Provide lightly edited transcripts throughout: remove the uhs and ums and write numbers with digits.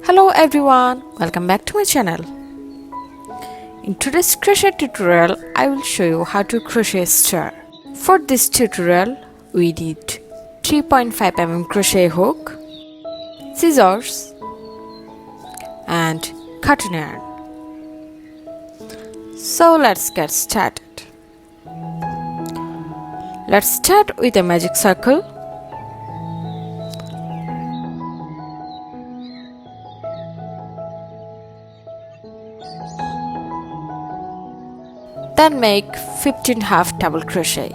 Hello everyone, welcome back to my channel. In today's crochet tutorial, I will show you how to crochet a star. For this tutorial, we need 3.5 mm crochet hook, scissors and cotton yarn. So let's get started. Let's start with a magic circle. Then make 15 half double crochet.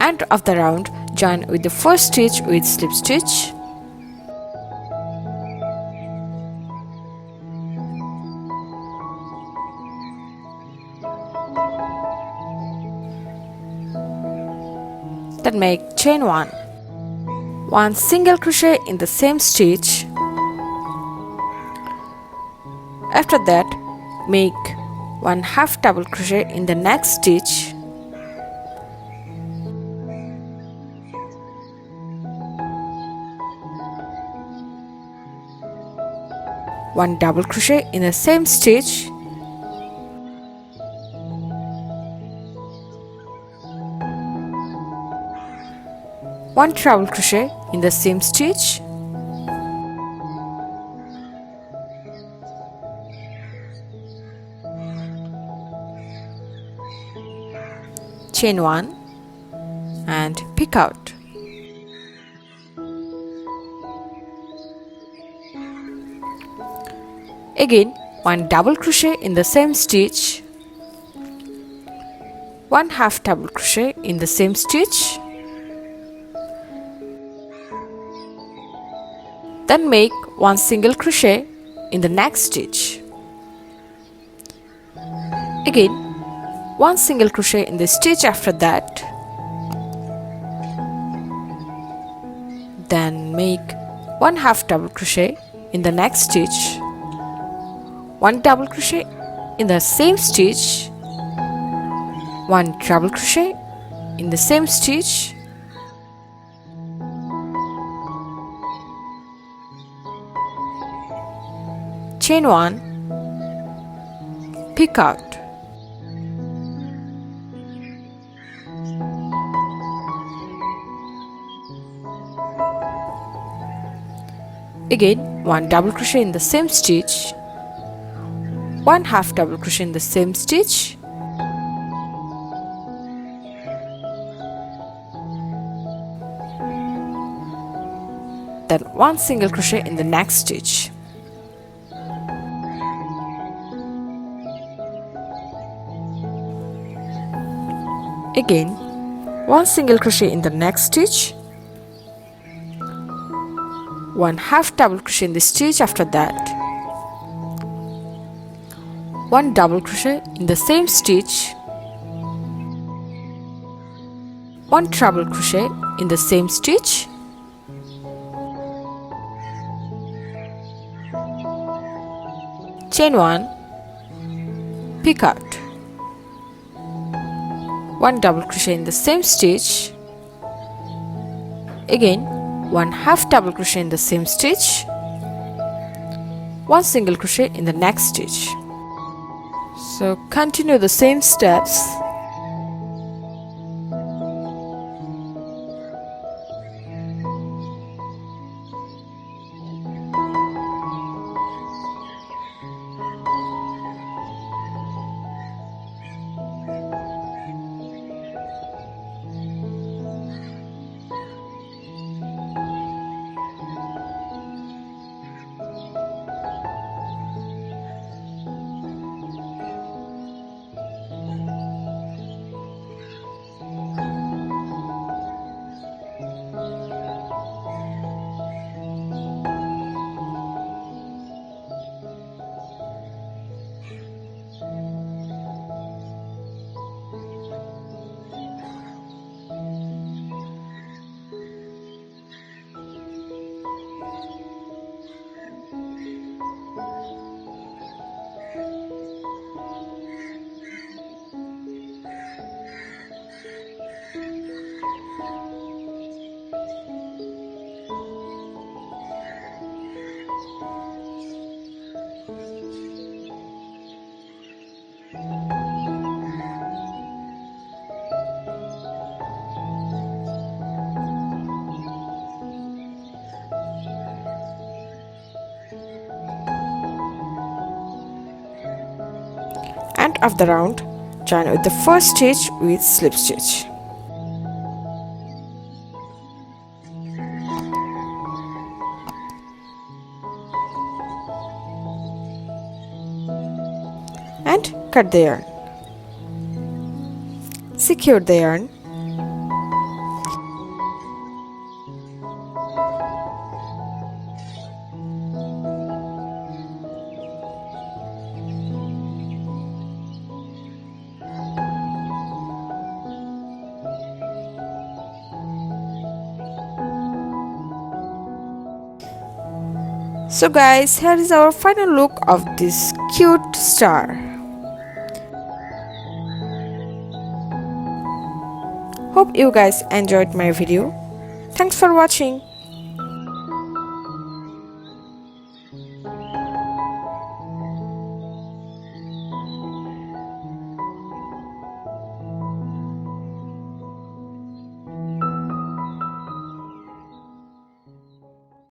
End of the round, join with the first stitch with slip stitch. Then make chain 1 single crochet in the same stitch. After that, make 1 half double crochet in the next stitch. One double crochet in the same stitch. One treble crochet in the same stitch. Chain 1 and pick out. Again, one double crochet in the same stitch, one half double crochet in the same stitch, then make one single crochet in the next stitch. Again, one single crochet in the stitch after that, then make one half double crochet in the next stitch, one double crochet in the same stitch, one treble crochet in the same stitch, chain 1, pick out. Again, one double crochet in the same stitch, one half double crochet in the same stitch, then one single crochet in the next stitch. Again, one single crochet in the next stitch, one half double crochet in the stitch after that, one double crochet in the same stitch, one treble crochet in the same stitch, chain 1, pick out, one double crochet in the same stitch, again 1 half double crochet in the same stitch, 1 single crochet in the next stitch. So continue the same steps. End of the round, join with the first stitch with slip stitch. And cut the yarn. Secure the yarn. So guys, here is our final look of this cute star. Hope you guys enjoyed my video. Thanks for watching.